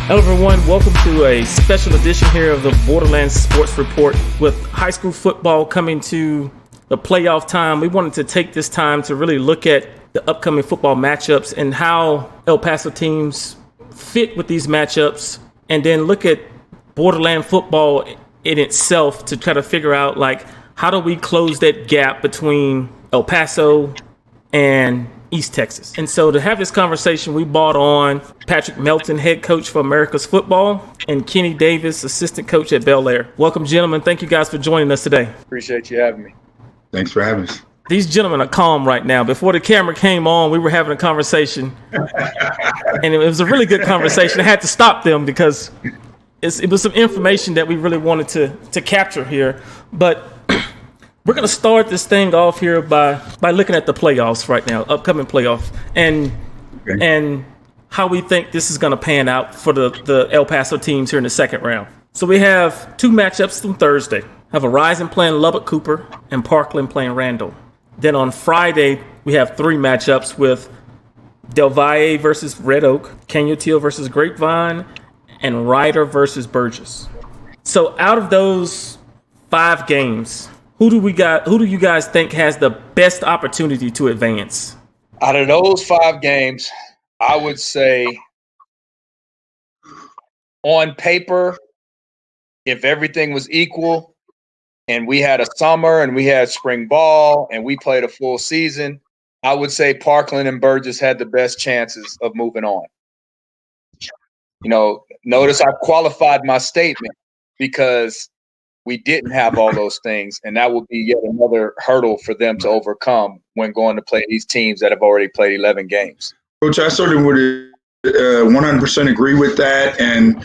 Hello everyone, welcome to a special edition here of the Borderland Sports Report. With high school football coming to the playoff time, we wanted to take this time to really look at the upcoming football matchups and how El Paso teams fit with these matchups, and then look at Borderland football in itself to try to figure out, like, how do we close that gap between El Paso and East Texas. And so to have this conversation, we brought on Patrick Melton, head coach for America's Football, and Kenny Davis, assistant coach at Bel Air. Welcome, gentlemen. Thank you guys for joining us today. Appreciate you having me. Thanks for having us. These gentlemen are calm right now. Before the camera came on, we were having a conversation, and it was a really good conversation. I had to stop them because it was some information that we really wanted to capture here. But we're going to start this thing off here by looking at the playoffs right now, upcoming playoff, and how we think this is going to pan out for the El Paso teams here in the second round. So we have two matchups on Thursday. Have Horizon playing Lubbock Cooper and Parkland playing Randall. Then on Friday, we have three matchups with Del Valle versus Red Oak, Canutillo versus Grapevine, and Ryder versus Burgess. So out of those 5 games, who do you guys think has the best opportunity to advance? Out of those 5 games, I would say on paper, if everything was equal and we had a summer and we had spring ball and we played a full season, I would say Parkland and Burgess had the best chances of moving on. You know, notice I qualified my statement because we didn't have all those things, and that would be yet another hurdle for them to overcome when going to play these teams that have already played 11 games. Coach, I certainly would 100% agree with that, and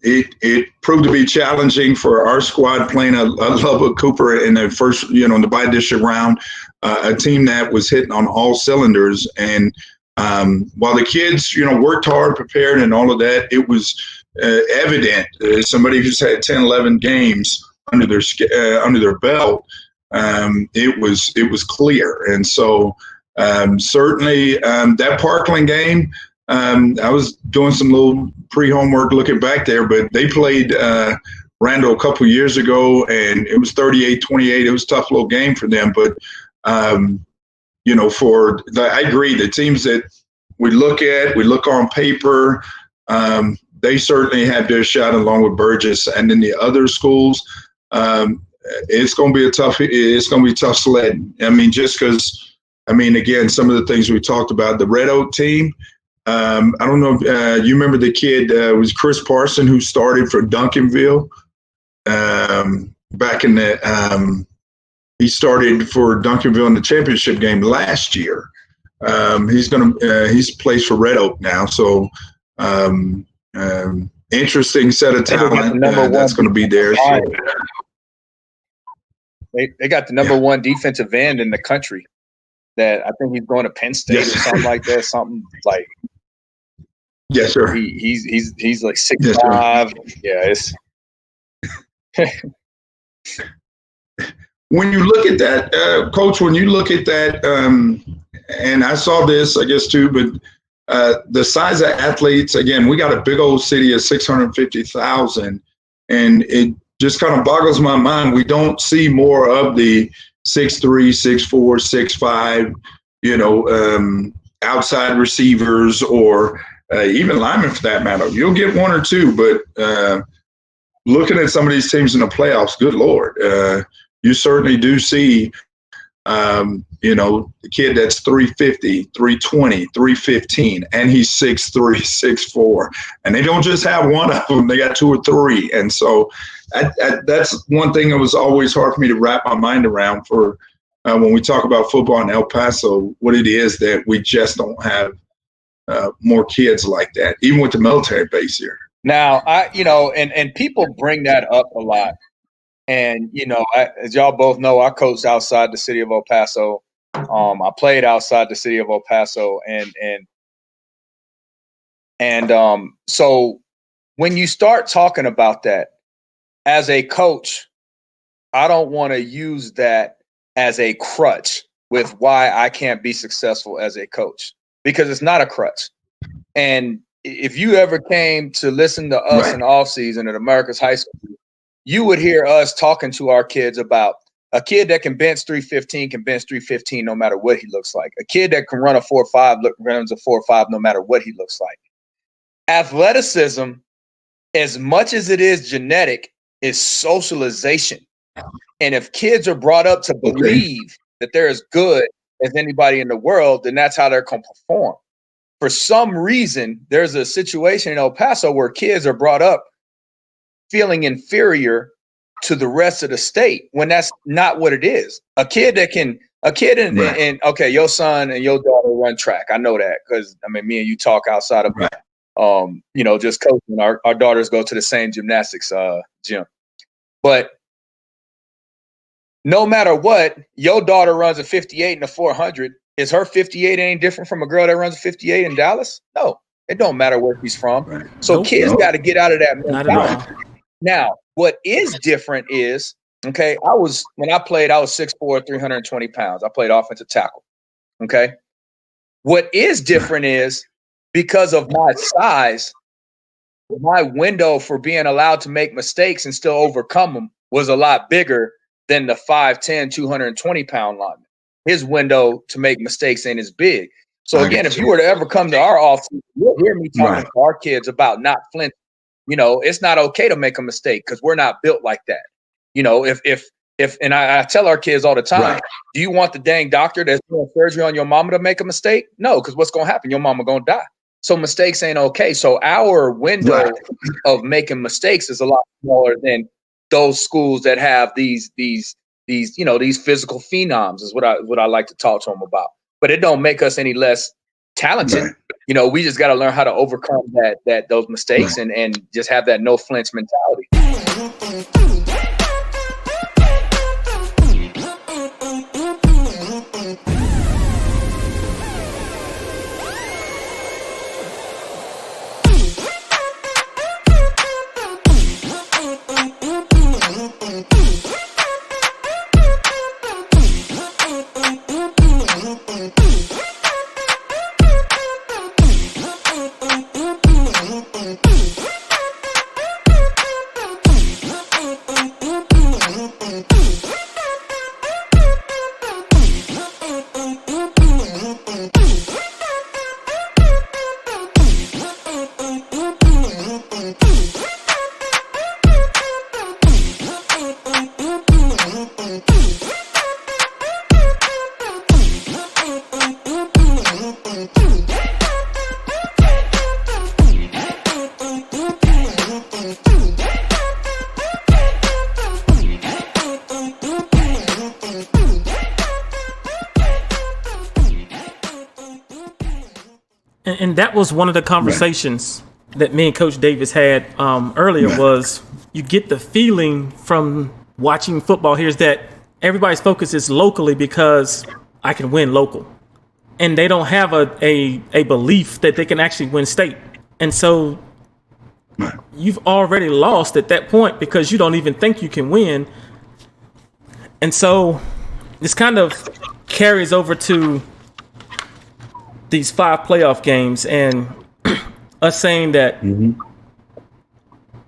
it proved to be challenging for our squad playing a Lubbock Cooper in the first, in the bi-district round, a team that was hitting on all cylinders. And while the kids, worked hard, prepared, and all of that, it was evident. Somebody who's had 10, 11 games under their belt, it was clear. And so certainly that Parkland game, I was doing some little pre-homework looking back there, but they played Randall a couple years ago, and it was 38-28. It was a tough little game for them. But, I agree, the teams that we look on paper, they certainly had their shot along with Burgess, and then the other schools. It's going to be tough sledding. I mean, just because, again, some of the things we talked about, the Red Oak team. I don't know if you remember the kid. It was Chris Parson who started for Duncanville back in the. He started for Duncanville in the championship game last year. He's placed for Red Oak now, so. Interesting set of talent that's going to be there. So. They got the number 1 defensive end in the country. That I think he's going to Penn State or something like that. Something like. Yes, sir. He's like 6'5". Yes. Yeah, it's. When you look at that, Coach, and I saw this, I guess, too, but. The size of athletes, again, we got a big old city of 650,000, and it just kind of boggles my mind. We don't see more of the 6'3", 6'4", 6'5", outside receivers or even linemen for that matter. You'll get one or two, but looking at some of these teams in the playoffs, good Lord, you certainly do see the kid that's 350, 320, 315, and he's 6'3", 6'4", and they don't just have one of them; they got 2 or 3. And so that's one thing that was always hard for me to wrap my mind around. For when we talk about football in El Paso, what it is that we just don't have more kids like that, even with the military base here. Now, and people bring that up a lot. And, as y'all both know, I coached outside the city of El Paso. I played outside the city of El Paso. And so when you start talking about that as a coach, I don't want to use that as a crutch with why I can't be successful as a coach, because it's not a crutch. And if you ever came to listen to us in the off season at America's High School, you would hear us talking to our kids about a kid that can bench 315 can bench 315 no matter what he looks like. A kid that can run a 4.5 runs a 4.5 no matter what he looks like. Athleticism, as much as it is genetic, is socialization. And if kids are brought up to believe that they're as good as anybody in the world, then that's how they're going to perform. For some reason, there's a situation in El Paso where kids are brought up feeling inferior to the rest of the state when that's not what it is. A kid and okay, your son and your daughter run track. I know that because I mean, me and you talk outside of, just coaching. Our daughters go to the same gymnastics gym, but no matter what, your daughter runs a 58 and a 400. Is her 58 any different from a girl that runs a 58 in Dallas? No, it don't matter where she's from. Right. So kids got to get out of that mentality. Now, what is different is, when I played, I was 6'4", 320 pounds. I played offensive tackle. Okay. What is different is because of my size, my window for being allowed to make mistakes and still overcome them was a lot bigger than the 5'10", 220 pound lineman. His window to make mistakes ain't as big. So again, if you were to ever come to our office, you'll hear me talking to our kids about not flinching. It's not okay to make a mistake because we're not built like that. And I tell our kids all the time, do you want the dang doctor that's doing surgery on your mama to make a mistake? No, because what's going to happen? Your mama going to die. So mistakes ain't okay. So our window of making mistakes is a lot smaller than those schools that have these physical phenoms is what I like to talk to them about. But it don't make us any less talented. We just got to learn how to overcome those mistakes and just have that no flinch mentality. And that was one of the conversations that me and Coach Davis had earlier was you get the feeling from watching football here is that everybody's focus is locally because I can win local. And they don't have a belief that they can actually win state. And so you've already lost at that point because you don't even think you can win. And so this kind of carries over to these 5 playoff games and us saying that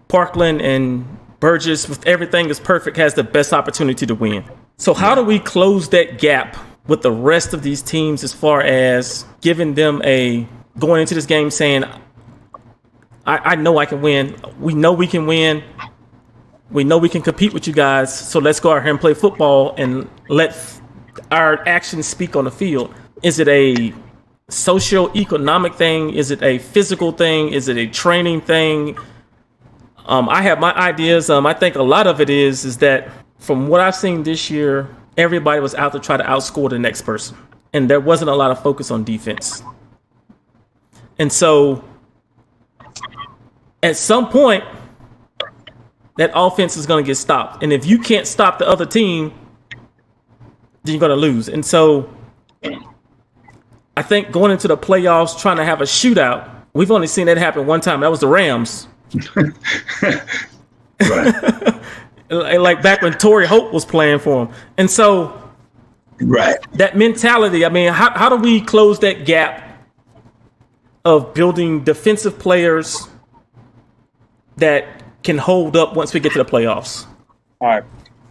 Parkland and Burgess, with everything is perfect, has the best opportunity to win. So how do we close that gap with the rest of these teams as far as giving them going into this game saying, I know I can win. We know we can win. We know we can compete with you guys. So let's go out here and play football and let our actions speak on the field. Is it a socio-economic thing? Is it a physical thing? Is it a training thing? I have my ideas. I think a lot of it is that from what I've seen this year, everybody was out to try to outscore the next person. And there wasn't a lot of focus on defense. And so at some point, that offense is going to get stopped. And if you can't stop the other team, then you're going to lose. And so I think going into the playoffs, trying to have a shootout, we've only seen that happen one time. That was the Rams. Like back when Torrey Hope was playing for them. And so that mentality, I mean, how do we close that gap of building defensive players that can hold up once we get to the playoffs? All right.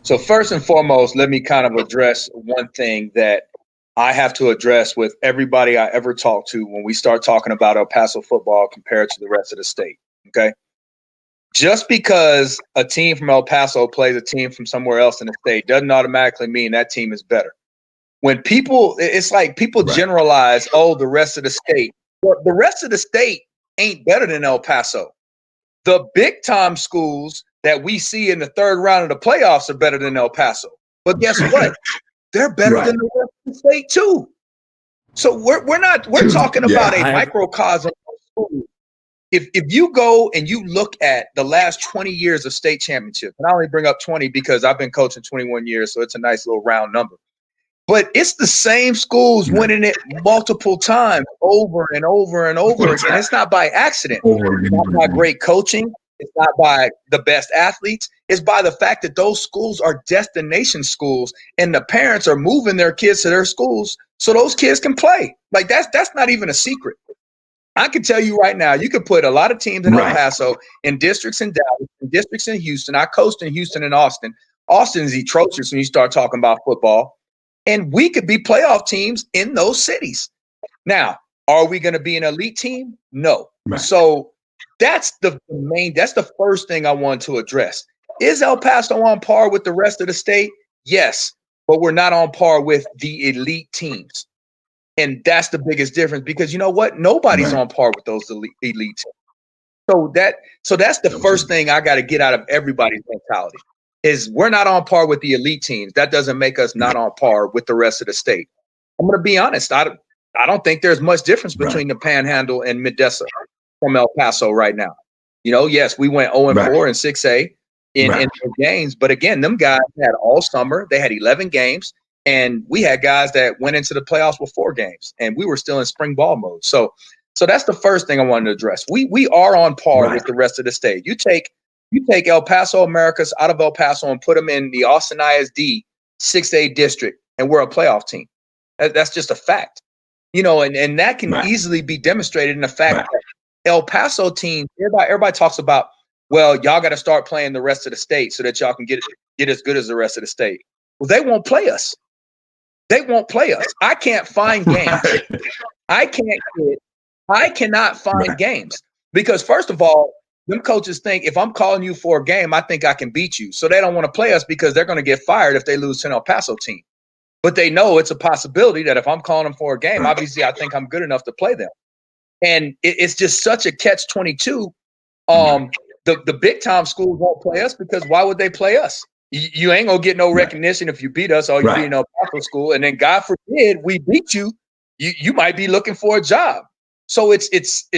So first and foremost, let me kind of address one thing that I have to address with everybody I ever talk to when we start talking about El Paso football compared to the rest of the state. Okay. Just because a team from El Paso plays a team from somewhere else in the state doesn't automatically mean that team is better. When it's like people generalize, oh, the rest of the state. Well, the rest of the state ain't better than El Paso. The big time schools that we see in the third round of the playoffs are better than El Paso. But guess what? They're better than the rest of the state too. So we're talking about a microcosm of schools. If you go and you look at the last 20 years of state championships, and I only bring up 20 because I've been coaching 21 years, so it's a nice little round number. But it's the same schools winning it multiple times over and over and over again. It's not by accident. It's not by great coaching. It's not by the best athletes. It's by the fact that those schools are destination schools and the parents are moving their kids to their schools so those kids can play. Like that's not even a secret. I can tell you right now, you could put a lot of teams in El Paso, in districts in Dallas, in districts in Houston. I coached in Houston and Austin. Austin is atrocious when you start talking about football. And we could be playoff teams in those cities. Now, are we going to be an elite team? No. Right. So that's the first thing I want to address. Is El Paso on par with the rest of the state? Yes, but we're not on par with the elite teams. And that's the biggest difference because you know what? Nobody's on par with those elite teams. So that's the first thing I got to get out of everybody's mentality is we're not on par with the elite teams. That doesn't make us not on par with the rest of the state. I'm going to be honest. I don't think there's much difference between the Panhandle and Mendesa from El Paso right now. You know, yes, we went 0-4 in 6A in games, but again, them guys had all summer. They had 11 games. And we had guys that went into the playoffs with 4 games, and we were still in spring ball mode. So that's the first thing I wanted to address. We are on par with the rest of the state. You take El Paso Americas out of El Paso and put them in the Austin ISD 6A district, and we're a playoff team. That's just a fact, you know. And that can easily be demonstrated in the fact that El Paso team. Everybody talks about, well, y'all got to start playing the rest of the state so that y'all can get as good as the rest of the state. Well, they won't play us. They won't play us. I can't find games. I cannot find games because first of all, them coaches think if I'm calling you for a game, I think I can beat you. So they don't want to play us because they're going to get fired if they lose to an El Paso team. But they know it's a possibility that if I'm calling them for a game, obviously I think I'm good enough to play them. And it's just such a catch-22. The big time schools won't play us because why would they play us? You ain't gonna get no recognition if you beat us or you beat El Paso school, and then God forbid we beat you. You might be looking for a job. So it's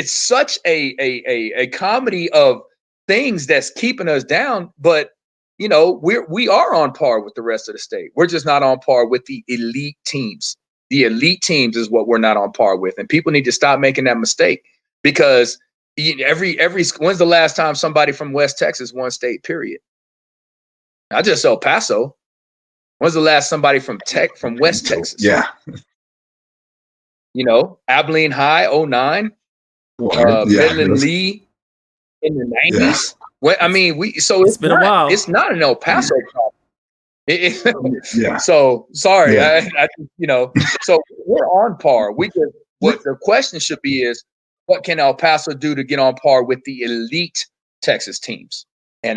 such a comedy of things that's keeping us down. But you know we are on par with the rest of the state. We're just not on par with the elite teams. The elite teams is what we're not on par with, and people need to stop making that mistake because when's the last time somebody from West Texas won state? Period. Not just El Paso. When's the last somebody from West Texas? Yeah. You know, Abilene High, 09. Midland Lee in the 90s. Yeah. Well, I mean, it's been a while. It's not an El Paso problem. So sorry. Yeah. So we're on par. What the question should be is what can El Paso do to get on par with the elite Texas teams? And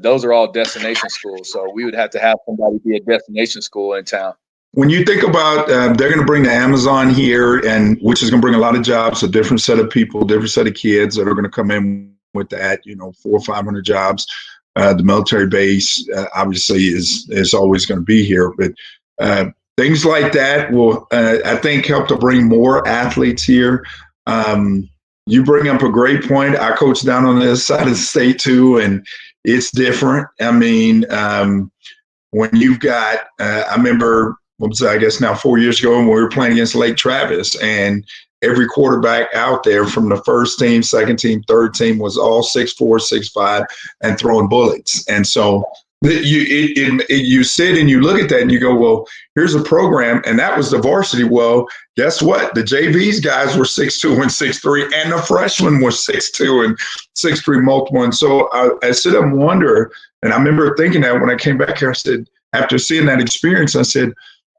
those are all destination schools. So we would have to have somebody be a destination school in town. When you think about they're going to bring the Amazon here, and which is going to bring a lot of jobs, a different set of people, different set of kids that are going to come in with that, 400 or 500 jobs. The military base obviously is always going to be here, but things like that will, I think, help to bring more athletes here. You bring up a great point. I coach down on this side of the state too, and it's different. I mean, when you've got, I remember, I guess now 4 years ago when we were playing against Lake Travis, and every quarterback out there from the first team, second team, third team was all 6'4", 6'5", and throwing bullets. And so you sit and you look at that and you go, well, here's a program, and that was the varsity. Well, guess what? The JV's guys were 6'2" and 6'3", and the freshmen were 6'2" and 6'3", multiple. And so I sit up and wonder, and I remember thinking that when I came back here, I said, after seeing that experience, I said,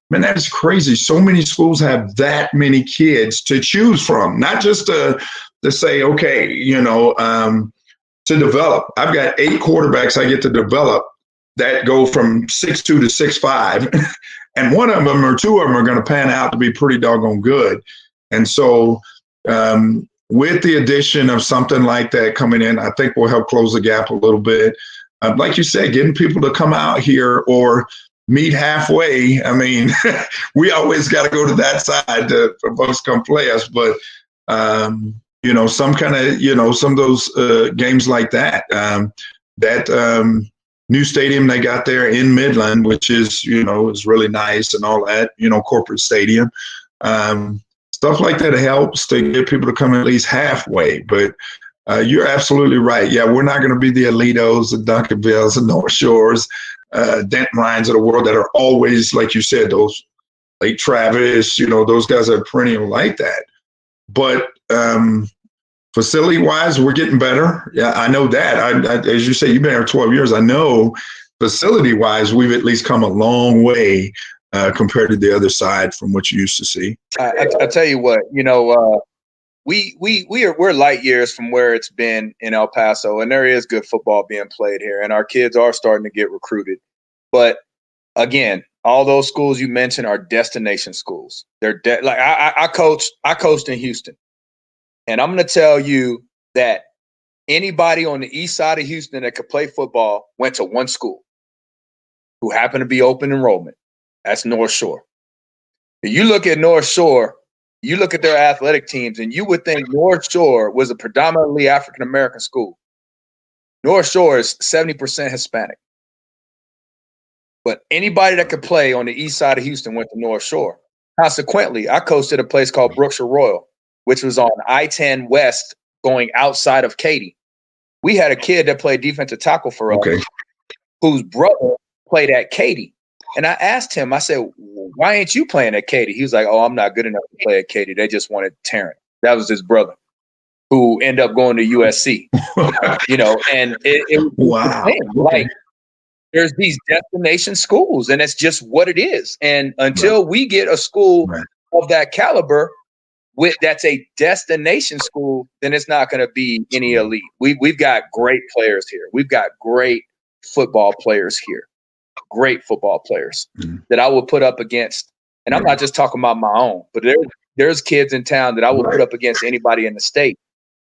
man, that is crazy. So many schools have that many kids to choose from, not just to say, okay, to develop. I've got 8 quarterbacks I get to develop that go from 6'2" to 6'5", and one of them or two of them are going to pan out to be pretty doggone good. And so with the addition of something like that coming in, I think will help close the gap a little bit. Like you said, getting people to come out here or meet halfway. I mean, we always got to go to that side for folks to come play us, but some kind of, some of those games like that, new stadium they got there in Midland, which is, is really nice and all that, corporate stadium. Stuff like that helps to get people to come at least halfway. But you're absolutely right. Yeah, we're not going to be the Alitos, the Duncanvilles, the North Shores, Denton Ryans of the world that are always, like you said, those Lake Travis, those guys are perennial like that. But facility-wise, we're getting better. Yeah, I know that. I, as you say, you've been here 12 years. I know facility-wise, we've at least come a long way compared to the other side from what you used to see. I tell you what, we're light years from where it's been in El Paso, and there is good football being played here, and our kids are starting to get recruited. But again, all those schools you mentioned are destination schools. They're I coached in Houston. And I'm going to tell you that anybody on the east side of Houston that could play football went to one school who happened to be open enrollment. That's North Shore. If you look at North Shore, you look at their athletic teams, and you would think North Shore was a predominantly African-American school. North Shore is 70% Hispanic. But anybody that could play on the east side of Houston went to North Shore. Consequently, I coached at a place called Brookshire Royal, which was on I-10 West going outside of Katy. We had a kid that played defensive tackle for us, whose brother played at Katy. And I asked him, I said, why ain't you playing at Katy? He was like, oh, I'm not good enough to play at Katy. They just wanted Terrence. That was his brother, who ended up going to USC. And it wow. Like, there's these destination schools, and it's just what it is. And until we get a school of that caliber, that's a destination school, then it's not going to be any elite. We've got great players here. We've got great football players here. Great football players that I would put up against. And I'm not just talking about my own, but there's kids in town that I would put up against anybody in the state.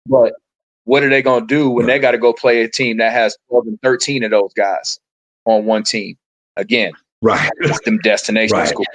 But what are they going to do when they got to go play a team that has 12 and 13 of those guys on one team? Again, it's them destination schools.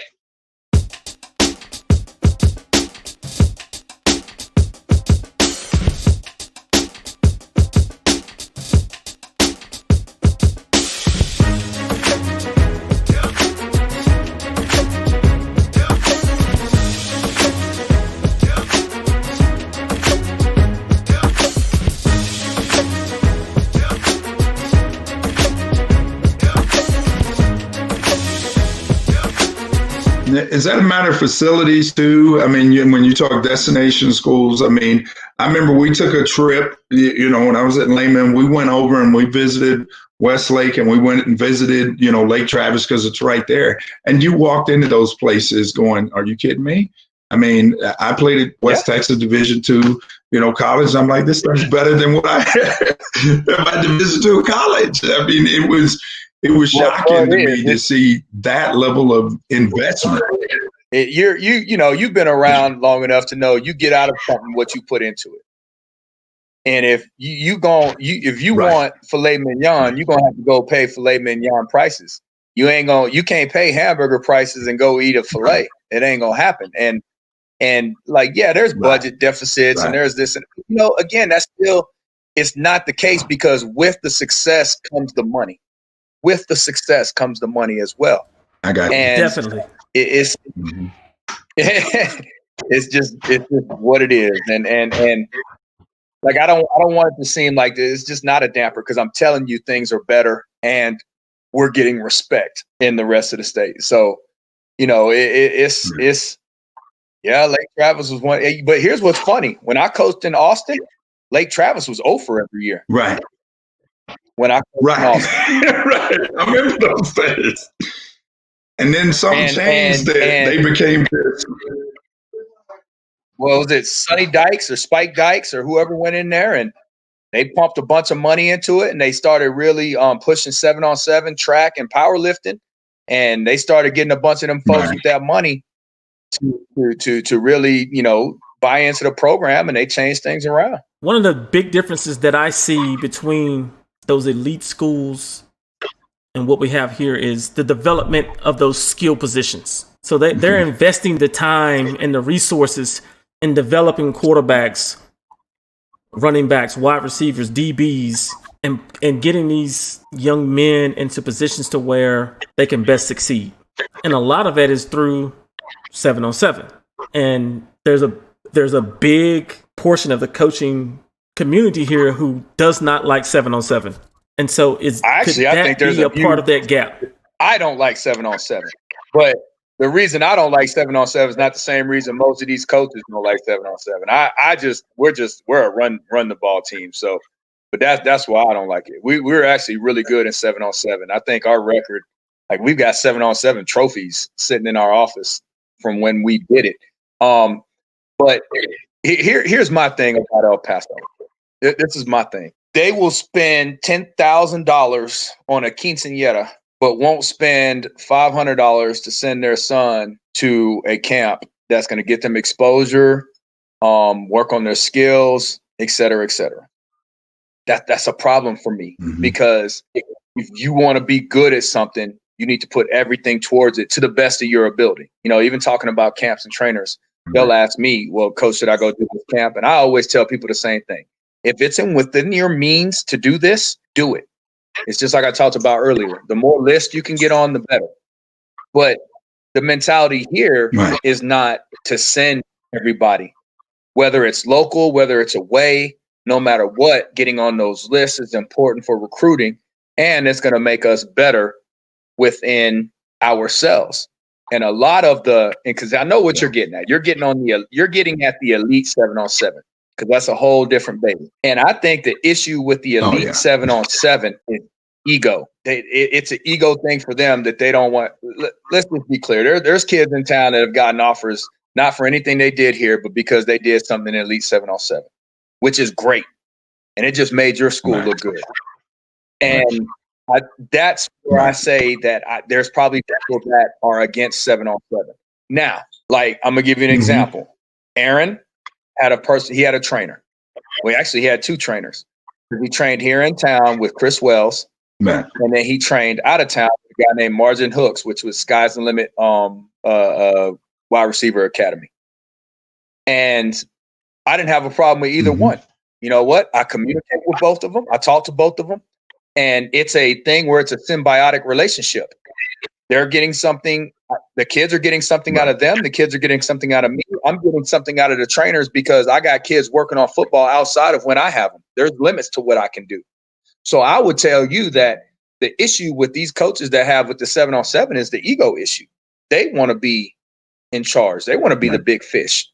Is that a matter of facilities too? I mean, when you talk destination schools, I mean, I remember we took a trip, when I was at Lehman, we went over and we visited Westlake and we went and visited, Lake Travis because it's right there. And you walked into those places going, are you kidding me? I mean, I played at West Texas Division II, college. I'm like, this thing's better than what I had at my Division II college. I mean, it was shocking to me to see that level of investment. You've been around long enough to know you get out of something what you put into it. And if you want filet mignon, you're gonna have to go pay filet mignon prices. You can't pay hamburger prices and go eat a filet. It ain't gonna happen. And there's budget deficits and there's this, and again, that's still, it's not the case, because with the success comes the money. With the success comes the money as well. I got and definitely. It's just what it is, and like I don't want it to seem like this. It's just not a damper, because I'm telling you things are better, and we're getting respect in the rest of the state. So, it's Lake Travis was one. But here's what's funny: when I coached in Austin, Lake Travis was 0 for every year. Right. When I coached in Austin. Right. I remember those days. And then something changed. They became this. Well, was it Sonny Dykes or Spike Dykes or whoever went in there, and they pumped a bunch of money into it, and they started really pushing 7-on-7 track and powerlifting, and they started getting a bunch of them folks with that money to really, buy into the program, and they changed things around. One of the big differences that I see between those elite schools and what we have here is the development of those skill positions. So they're investing the time and the resources in developing quarterbacks, running backs, wide receivers, DBs, and getting these young men into positions to where they can best succeed. And a lot of that is through 7-on-7. And there's a big portion of the coaching community here who does not like 7-on-7. And so I think there's a part of that gap. I don't like 7-on-7. But the reason I don't like 7-on-7 is not the same reason most of these coaches don't like 7-on-7. We're a run the ball team. So, but that's why I don't like it. We're actually really good in 7-on-7. I think our record, like we've got 7-on-7 trophies sitting in our office from when we did it. But here's my thing about El Paso. This is my thing. They will spend $10,000 on a quinceañera, but won't spend $500 to send their son to a camp that's going to get them exposure, work on their skills, et cetera, et cetera. That's a problem for me because if you want to be good at something, you need to put everything towards it to the best of your ability. Even talking about camps and trainers, they'll ask me, well, coach, should I go do this camp? And I always tell people the same thing. If it's within your means to do this, do it. It's just like I talked about earlier. The more lists you can get on, the better. But the mentality here is not to send everybody, whether it's local, whether it's away, no matter what, getting on those lists is important for recruiting, and it's going to make us better within ourselves. And a lot of because I know what you're getting at. You're getting at the elite 7-on-7. Because that's a whole different baby. And I think the issue with the elite 7-on-7 is ego. It's an ego thing for them that they don't want. Let's just be clear. There's kids in town that have gotten offers, not for anything they did here, but because they did something in elite 7-on-7, which is great. And it just made your school look good. And that's where I say that there's probably people that are against 7-on-7. Now, like, I'm going to give you an example. Aaron had a trainer. We actually had 2 trainers. He trained here in town with Chris Wells, and then he trained out of town with a guy named Margin Hooks, which was Sky's the Limit wide receiver academy. And I didn't have a problem with either one. You know what? I communicate with both of them. I talk to both of them, and it's a thing where it's a symbiotic relationship. They're getting something. The kids are getting something out of them. The kids are getting something out of me. I'm getting something out of the trainers because I got kids working on football outside of when I have them. There's limits to what I can do. So I would tell you that the issue with these coaches that have with the 7-on-7 is the ego issue. They want to be in charge. They want to be the big fish.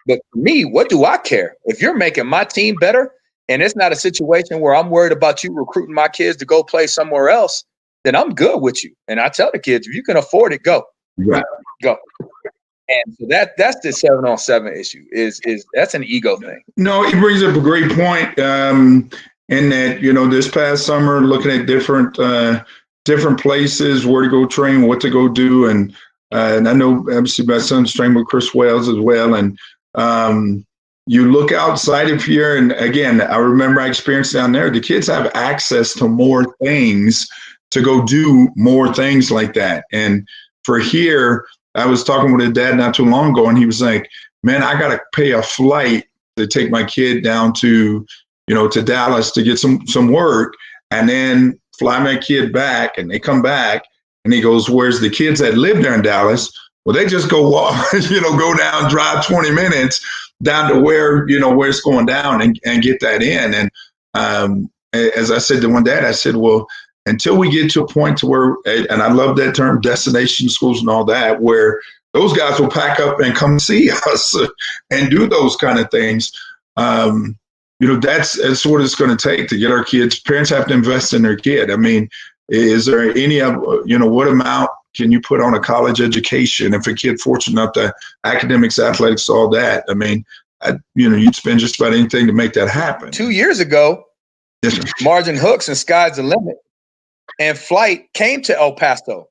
But for me, what do I care? If you're making my team better and it's not a situation where I'm worried about you recruiting my kids to go play somewhere else, then I'm good with you. And I tell the kids, if you can afford it, go. Go. And so that's the 7-on-7 issue. Is that's an ego thing. No, he brings up a great point. In that, this past summer, looking at different places, where to go train, what to go do, and I know obviously my son's trained with Chris Wells as well, and you look outside of here, and again, I remember I experienced down there. The kids have access to more things to go do more things like that, and for here, I was talking with a dad not too long ago, and he was like, "Man, I got to pay a flight to take my kid down to." To Dallas to get some work, and then fly my kid back, and they come back, and he goes, where's the kids that live there in Dallas? Well, they just go walk, go down, drive 20 minutes down to where it's going down and get that in. And as I said to one dad, I said, well, until we get to a point to where, and I love that term, destination schools and all that, where those guys will pack up and come see us and do those kind of things. That's what it's going to take to get our kids. Parents have to invest in their kid. I mean, is there any of, what amount can you put on a college education if a kid fortunate enough to academics, athletics, all that? I mean, you'd spend just about anything to make that happen. 2 years ago, Margin Hooks and Sky's the Limit and Flight came to El Paso.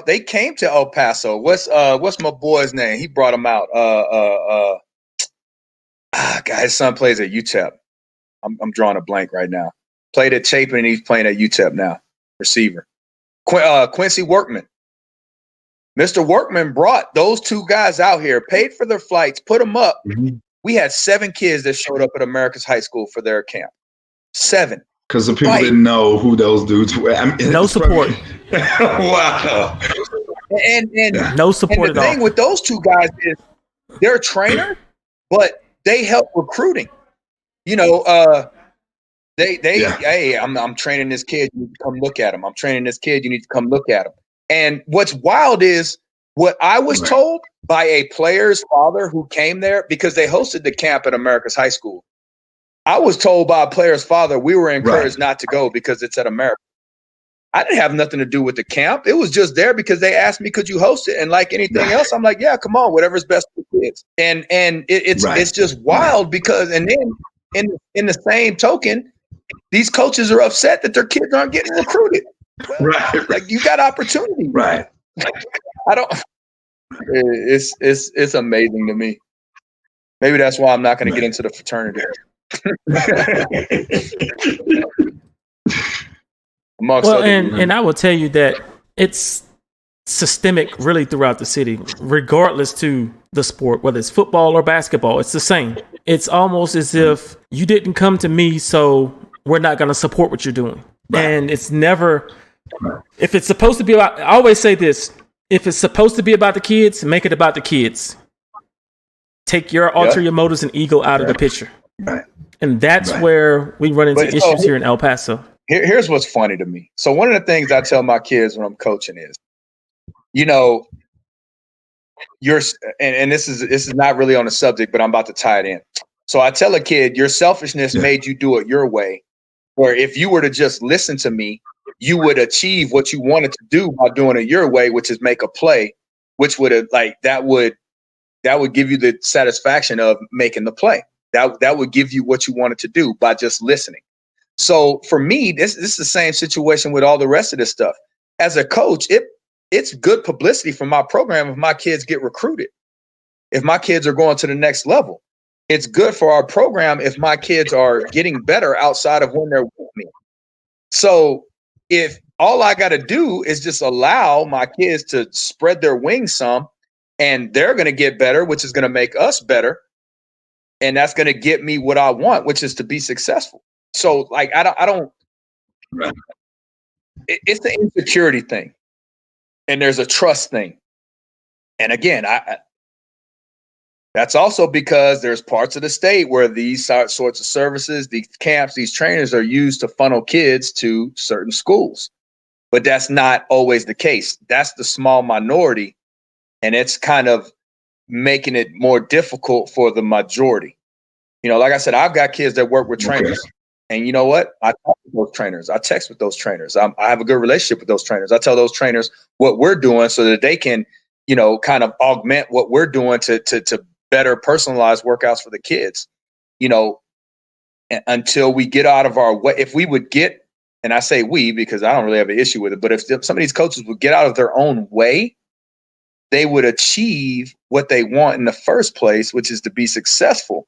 They came to El Paso. What's my boy's name? He brought him out. His son plays at UTEP. I'm drawing a blank right now. Played at Chapin and he's playing at UTEP now. Receiver. Quincy Workman. Mr. Workman brought those two guys out here, paid for their flights, put them up. Mm-hmm. We had 7 kids that showed up at America's High School for their camp. 7. Because the people didn't know who those dudes were. No support. Wow. And no support at all. The thing with those two guys is they're trainers, but they help recruiting. Hey, I'm training this kid. You need to come look at him. I'm training this kid. You need to come look at him. And what's wild is what I was told by a player's father who came there because they hosted the camp at America's High School. I was told by a player's father we were encouraged not to go because it's at America. I didn't have nothing to do with the camp. It was just there because they asked me, could you host it? And like anything else, I'm like, yeah, come on, whatever's best for the kids. And it's just wild because, and then in the same token, these coaches are upset that their kids aren't getting recruited. Well, like you got opportunity. Right. I don't. It's amazing to me. Maybe that's why I'm not going to get into the fraternity. And I will tell you that it's systemic really throughout the city, regardless to the sport, whether it's football or basketball. It's the same. It's almost as if you didn't come to me, so we're not going to support what you're doing. Right. And it's never, if it's supposed to be about, I always say this, if it's supposed to be about the kids, make it about the kids. Take your ulterior motives and ego out of the picture. Right. And that's where we run into issues here in El Paso. Here's what's funny to me. So one of the things I tell my kids when I'm coaching is, and this is not really on the subject, but I'm about to tie it in. So I tell a kid, your selfishness made you do it your way. Where if you were to just listen to me, you would achieve what you wanted to do by doing it your way, which is make a play, which would have that would give you the satisfaction of making the play. That would give you what you wanted to do by just listening. So for me, this is the same situation with all the rest of this stuff. As a coach, it's good publicity for my program if my kids get recruited, if my kids are going to the next level. It's good for our program if my kids are getting better outside of when they're with me. So if all I got to do is just allow my kids to spread their wings some, and they're going to get better, which is going to make us better. And that's going to get me what I want, which is to be successful. So I don't, it's the insecurity thing. And there's a trust thing. And again, that's also because there's parts of the state where these sorts of services, these camps, these trainers are used to funnel kids to certain schools. But that's not always the case. That's the small minority. And it's kind of making it more difficult for the majority. Like I said, I've got kids that work with trainers. Okay. And you know what? I talk with those trainers. I text with those trainers. I have a good relationship with those trainers. I tell those trainers what we're doing so that they can, kind of augment what we're doing to better personalized workouts for the kids, until we get out of our way. If we would get, and I say we because I don't really have an issue with it, but if some of these coaches would get out of their own way, they would achieve what they want in the first place, which is to be successful,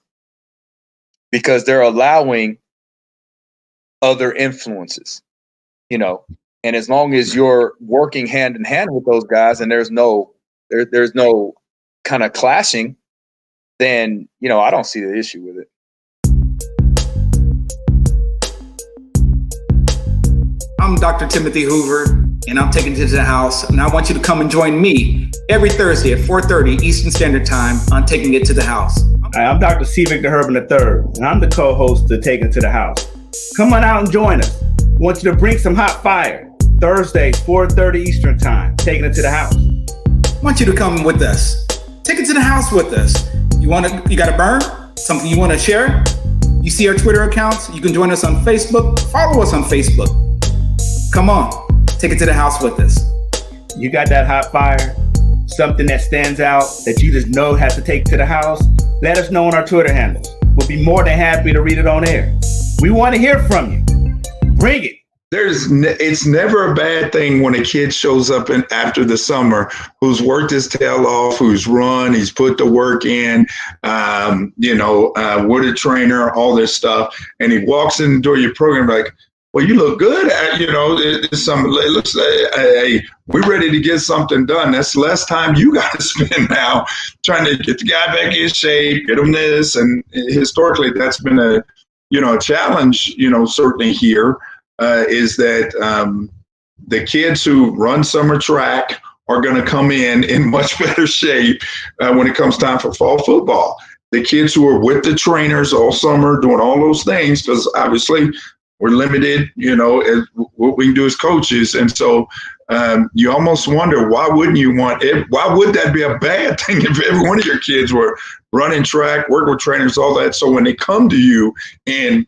because they're allowing other influences, and as long as you're working hand in hand with those guys and there's no kind of clashing, then, I don't see the issue with it. I'm Dr. Timothy Hoover, and I'm taking it to the house, and I want you to come and join me every Thursday at 4:30 Eastern Standard Time on Taking It to the House. Hi, I'm Dr. C. Victor Herban III, and I'm the co-host to Taking It to the House. Come on out and join us. I want you to bring some hot fire. Thursday, 4:30 Eastern time, taking it to the house. I want you to come with us. Take it to the house with us. You got to burn? Something you want to share? You see our Twitter accounts? You can join us on Facebook. Follow us on Facebook. Come on, take it to the house with us. You got that hot fire? Something that stands out that you just know has to take to the house? Let us know on our Twitter handles. We'll be more than happy to read it on air. We want to hear from you. Bring it. It's never a bad thing when a kid shows up after the summer who's worked his tail off, who's run, he's put the work in, with a trainer, all this stuff, and he walks in the door of your program like, well, you look good. Hey, we're ready to get something done. That's less time you got to spend now trying to get the guy back in shape, get him this. And historically, that's been a challenge, certainly here, is that the kids who run summer track are going to come in much better shape when it comes time for fall football. The kids who are with the trainers all summer doing all those things, because obviously we're limited, as what we can do as coaches. And so you almost wonder, why would that be a bad thing if every one of your kids were running track, working with trainers, all that? So when they come to you in,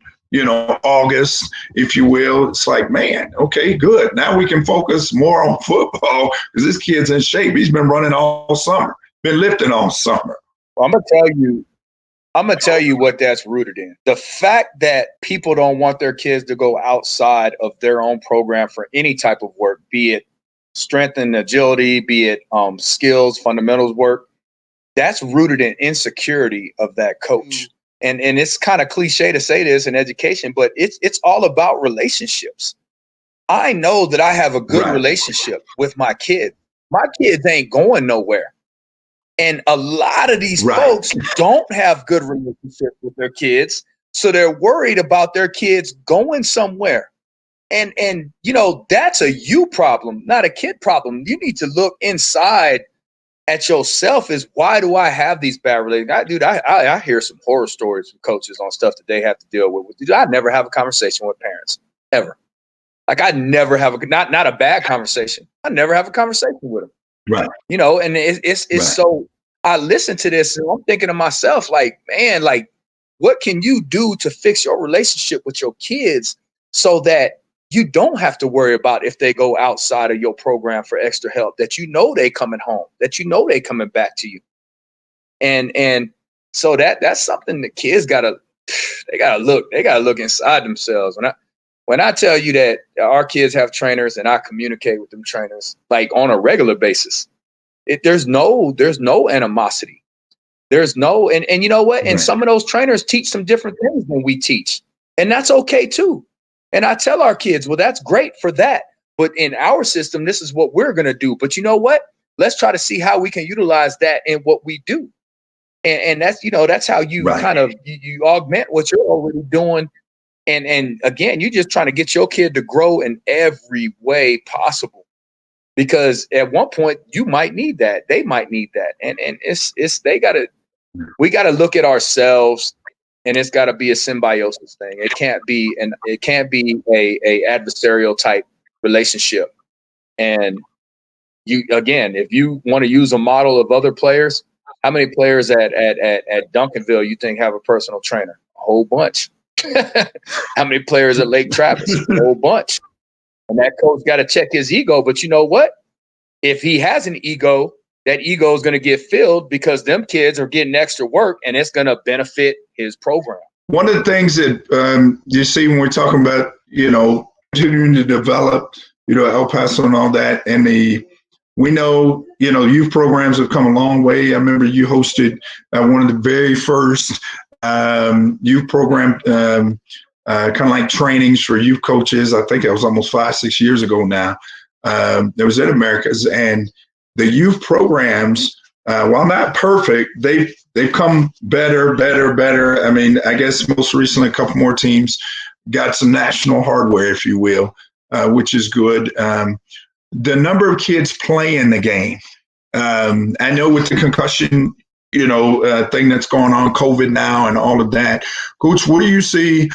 August, if you will, it's like, man, okay, good. Now we can focus more on football because this kid's in shape. He's been running all summer, been lifting all summer. Well, I'm gonna tell you what that's rooted in. The fact that people don't want their kids to go outside of their own program for any type of work, be it strength and agility, be it skills, fundamentals work, that's rooted in insecurity of that coach. And it's kind of cliche to say this in education, but it's all about relationships. I know that I have a good relationship with my kid. My kids ain't going nowhere. And a lot of these folks don't have good relationships with their kids. So they're worried about their kids going somewhere. And that's a you problem, not a kid problem. You need to look inside at yourself. Is why do I have these bad relationships? I hear some horror stories from coaches on stuff that they have to deal with. Dude, I never have a conversation with parents, ever. Like I never have not a bad conversation. I never have a conversation with them. Right. And it's so I listen to this and I'm thinking to myself, like, man, like, what can you do to fix your relationship with your kids so that you don't have to worry about if they go outside of your program for extra help, that they coming home, that they coming back to you. And so that's something the kids gotta look inside themselves. When I tell you that our kids have trainers and I communicate with them trainers like on a regular basis, there's no animosity. There's no, and you know what? And some of those trainers teach some different things than we teach. And that's okay too. And I tell our kids, well, that's great for that. But in our system, this is what we're going to do. But you know what? Let's try to see how we can utilize that in what we do. And that's, that's how you kind of, you augment what you're already doing. And again, you're just trying to get your kid to grow in every way possible. Because at one point you might need that. They might need that. And we got to look at ourselves, and it's got to be a symbiosis thing. It can't be a adversarial type relationship. And if you want to use a model of other players, how many players at Duncanville you think have a personal trainer? A whole bunch. How many players at Lake Travis? A whole bunch. And that coach got to check his ego. But you know what? If he has an ego, that ego is going to get filled because them kids are getting extra work, and it's going to benefit his program. One of the things that you see when we're talking about, continuing to develop, El Paso and all that, and we know, youth programs have come a long way. I remember you hosted one of the very first youth program kind of like trainings for youth coaches. I think it was almost 5-6 years ago now. It was in Americas, and the youth programs, while not perfect, they've come better. I mean, I guess most recently a couple more teams got some national hardware, if you will, which is good. The number of kids playing the game. I know with the concussion, thing that's going on, COVID now and all of that. Coach, what do you see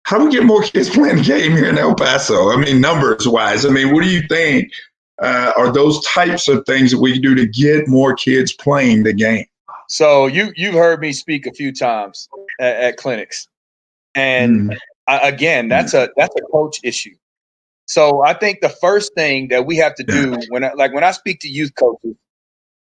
how do we get more kids playing the game here in El Paso? I mean, numbers wise. I mean, what do you think are those types of things that we can do to get more kids playing the game? So you've heard me speak a few times at clinics, and again, that's a coach issue. So I think the first thing that we have to do when I speak to youth coaches,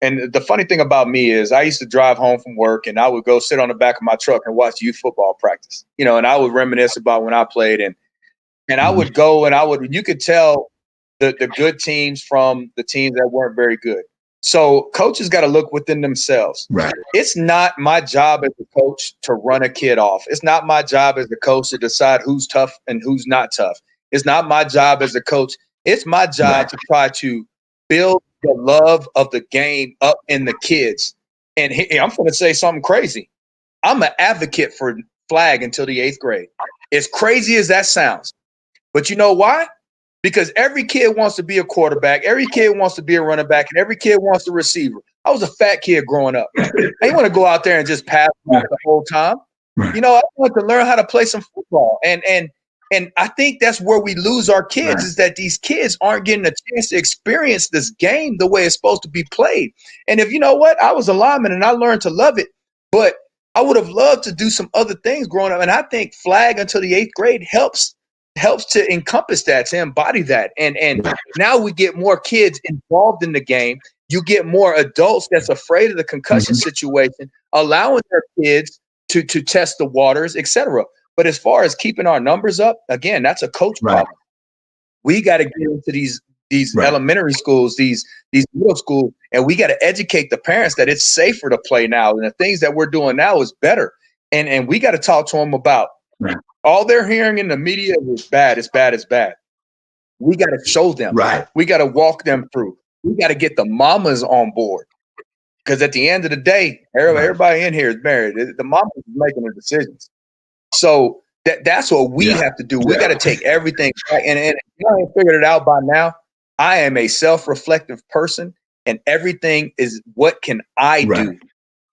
and the funny thing about me is I used to drive home from work and I would go sit on the back of my truck and watch youth football practice, and I would reminisce about when I played, and I would go and you could tell the good teams from the teams that weren't very good. So coaches got to look within themselves. Right. It's not my job as a coach to run a kid off. It's not my job as a coach to decide who's tough and who's not tough. It's not my job as a coach. It's my job to try to build the love of the game up in the kids. And I'm going to say something crazy. I'm an advocate for flag until the 8th grade. As crazy as that sounds. But you know why? Because every kid wants to be a quarterback. Every kid wants to be a running back. And every kid wants to receiver. I was a fat kid growing up. I didn't want to go out there and just pass the whole time. I want to learn how to play some football. And I think that's where we lose our kids is that these kids aren't getting a chance to experience this game the way it's supposed to be played. And if you know what, I was a lineman and I learned to love it, but I would have loved to do some other things growing up. And I think flag until the 8th grade helps to encompass that, to embody that. And now we get more kids involved in the game. You get more adults that's afraid of the concussion situation, allowing their kids to test the waters, etc. But as far as keeping our numbers up, again, that's a coach problem. We got to get into these elementary schools, these middle schools, and we got to educate the parents that it's safer to play now. And the things that we're doing now is better. And we got to talk to them about all they're hearing in the media is bad, it's bad, it's bad. We got to show them. We got to walk them through. We got to get the mamas on board. Because at the end of the day, everybody in here is married. The mamas is making the decisions. So that's what we have to do. We got to take everything back. And if you ain't figured it out by now, I am a self-reflective person, and everything is what can I do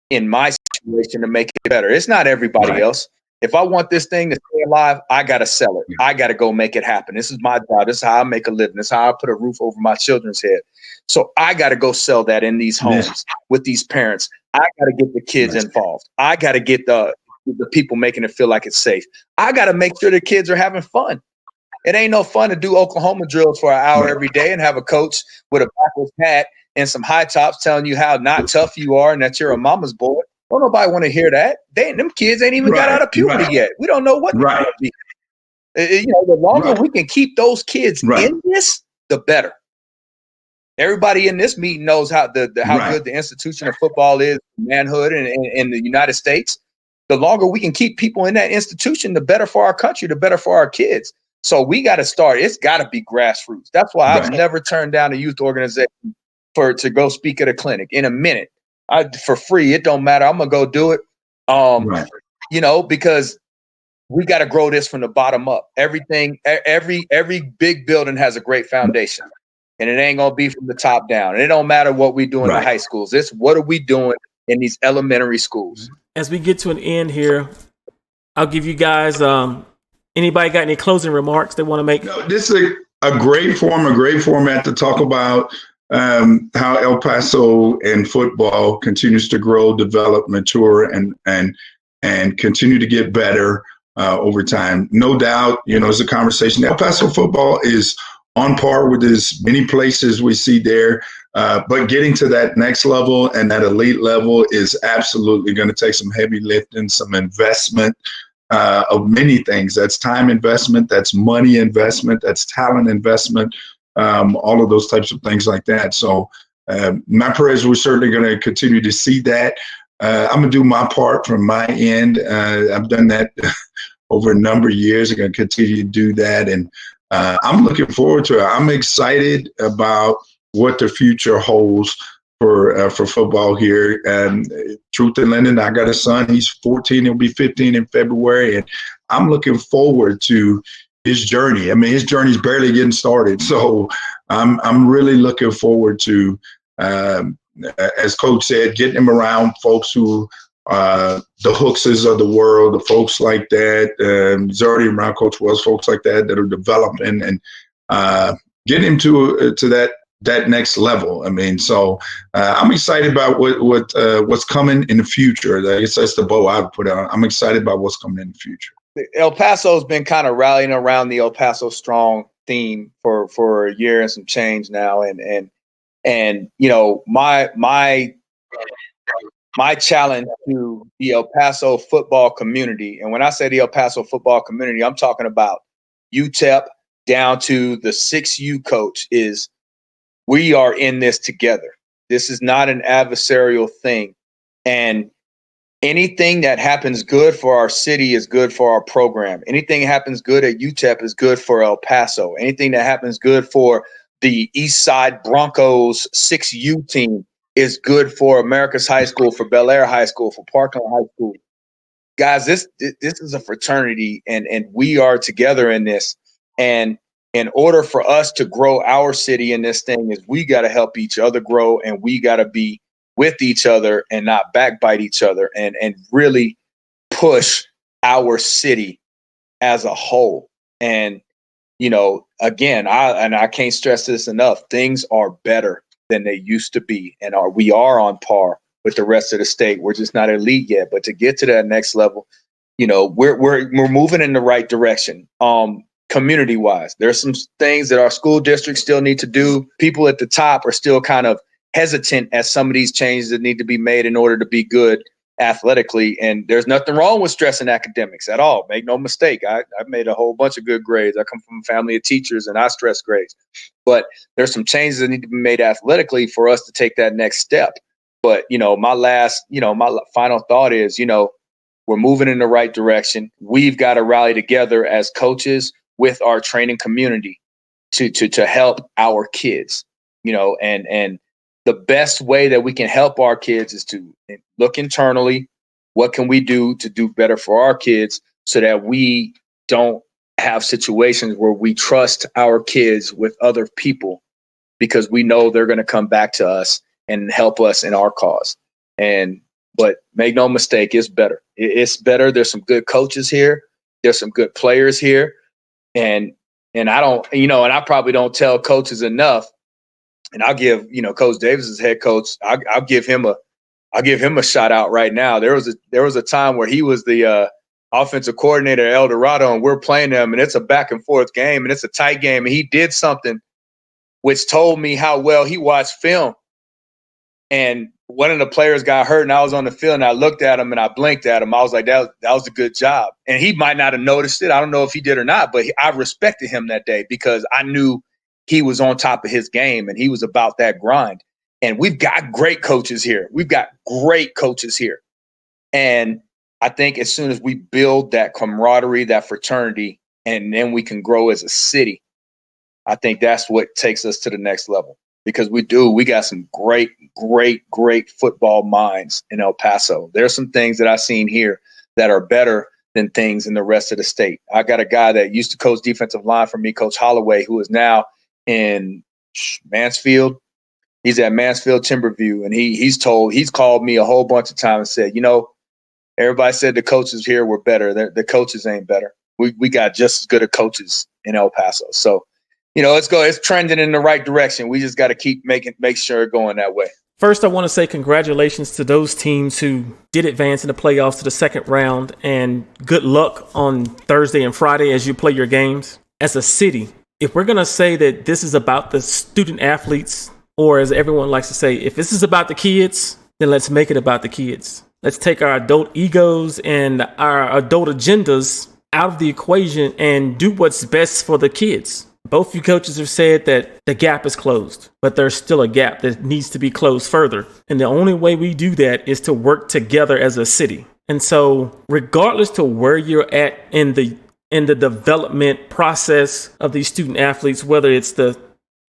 in my situation to make it better. It's not everybody else. If I want this thing to stay alive, I got to sell it. I got to go make it happen. This is my job. This is how I make a living. This is how I put a roof over my children's head. So I got to go sell that in these homes with these parents. I got to get the kids involved. I got to get the people making it feel like it's safe. I got to make sure the kids are having fun. It ain't no fun to do Oklahoma drills for an hour every day and have a coach with a backwards hat and some high tops telling you how not tough you are and that you're a mama's boy. Don't nobody want to hear that. Them kids ain't even got out of puberty yet. We don't know what they're be. The longer we can keep those kids in this, the better. Everybody in this meeting knows how good the institution of football is, manhood in the United States. The longer we can keep people in that institution, the better for our country, the better for our kids. So we got to start. It's got to be grassroots. That's why I've never turned down a youth organization to go speak at a clinic in a minute. For free. It don't matter. I'm gonna go do it. Because we got to grow this from the bottom up. Everything, every big building has a great foundation, and it ain't gonna be from the top down. And it don't matter what we do in the high schools. It's what are we doing in these elementary schools. As we get to an end here, I'll give you guys. Anybody got any closing remarks they want to make? No, this is a great format to talk about how El Paso and football continues to grow, develop, mature, and continue to get better over time. No doubt, it's a conversation. El Paso football is on par with as many places we see there, but getting to that next level and that elite level is absolutely going to take some heavy lifting, some investment of many things. That's time investment, that's money investment, that's talent investment. All of those types of things like that. So my prayer is we're certainly going to continue to see that. I'm going to do my part from my end. I've done that over a number of years. I'm going to continue to do that. And I'm looking forward to it. I'm excited about what the future holds for football here. And truth in London, I got a son. He's 14. He'll be 15 in February. And I'm looking forward to his journey. I mean, his journey's barely getting started. So I'm really looking forward to, as Coach said, getting him around folks who the Hookses of the world, the folks like that, Zardy and around Coach Wells, folks like that are developing and getting him to that next level. I mean, so I'm excited about what's coming in the future. I guess that's the bow I've put on. I'm excited about what's coming in the future. El Paso's been kind of rallying around the El Paso Strong theme for a year and some change now, and you know, my challenge to the El Paso football community, and when I say the El Paso football community, I'm talking about UTEP down to the 6U coach, is we are in this together. This is not an adversarial thing. And anything that happens good for our city is good for our program. Anything that happens good at UTEP is good for El Paso. Anything that happens good for the East Side Broncos 6U team is good for America's High School, for Bel Air High School, for Parkland High School. Guys, this is a fraternity, and we are together in this. And in order for us to grow our city in this thing, is we got to help each other grow, and we got to be with each other and not backbite each other, and really push our city as a whole. And, you know, again, I can't stress this enough. Things are better than they used to be, and we are on par with the rest of the state. We're just not elite yet, but to get to that next level, you know, we're moving in the right direction. Community wise, there's some things that our school districts still need to do. People at the top are still kind of hesitant at some of these changes that need to be made in order to be good athletically. And there's nothing wrong with stressing academics at all. Make no mistake. I've made a whole bunch of good grades. I come from a family of teachers and I stress grades, but there's some changes that need to be made athletically for us to take that next step. But, you know, my final thought is, you know, we're moving in the right direction. We've got to rally together as coaches with our training community to help our kids, you know, and the best way that we can help our kids is to look internally. What can we do to do better for our kids so that we don't have situations where we trust our kids with other people because we know they're going to come back to us and help us in our cause. But make no mistake, it's better. It's better. There's some good coaches here. There's some good players here. And I don't, you know, and I probably don't tell coaches enough. And I'll give, you know, Coach Davis as head coach, I'll give him a shout out right now. There was a time where he was the offensive coordinator at El Dorado, and we're playing them, and it's a back and forth game, and it's a tight game. And he did something which told me how well he watched film. And one of the players got hurt, and I was on the field, and I looked at him and I blinked at him. I was like, that was a good job. And he might not have noticed it. I don't know if he did or not, but I respected him that day because I knew he was on top of his game and he was about that grind. And we've got great coaches here. And I think as soon as we build that camaraderie, that fraternity, and then we can grow as a city, I think that's what takes us to the next level. Because we got some great football minds in El Paso. There's some things that I've seen here that are better than things in the rest of the state. I got a guy that used to coach defensive line for me, Coach Holloway, who is now in Mansfield. He's at Mansfield Timberview, and he's called me a whole bunch of times and said, you know, everybody said the coaches here were better. The coaches ain't better. We got just as good of coaches in El Paso. So, you know, it's trending in the right direction. We just got to make sure it's going that way. First, I want to say congratulations to those teams who did advance in the playoffs to the second round, and good luck on Thursday and Friday as you play your games. As a city, if we're going to say that this is about the student athletes, or as everyone likes to say, if this is about the kids, then let's make it about the kids. Let's take our adult egos and our adult agendas out of the equation and do what's best for the kids. Both you coaches have said that the gap is closed, but there's still a gap that needs to be closed further. And the only way we do that is to work together as a city. And so regardless to where you're at in the development process of these student athletes, whether it's the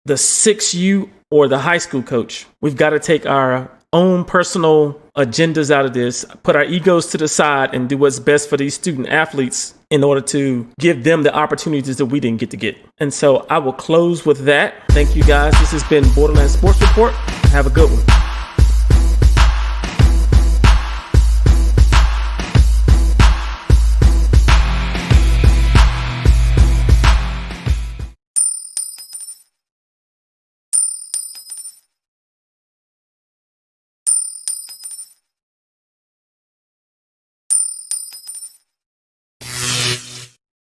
6U or the high school coach, we've got to take our own personal agendas out of this, put our egos to the side, and do what's best for these student athletes in order to give them the opportunities that we didn't get to get. And so I will close with that. Thank you guys. This has been Borderland Sports Report. Have a good one.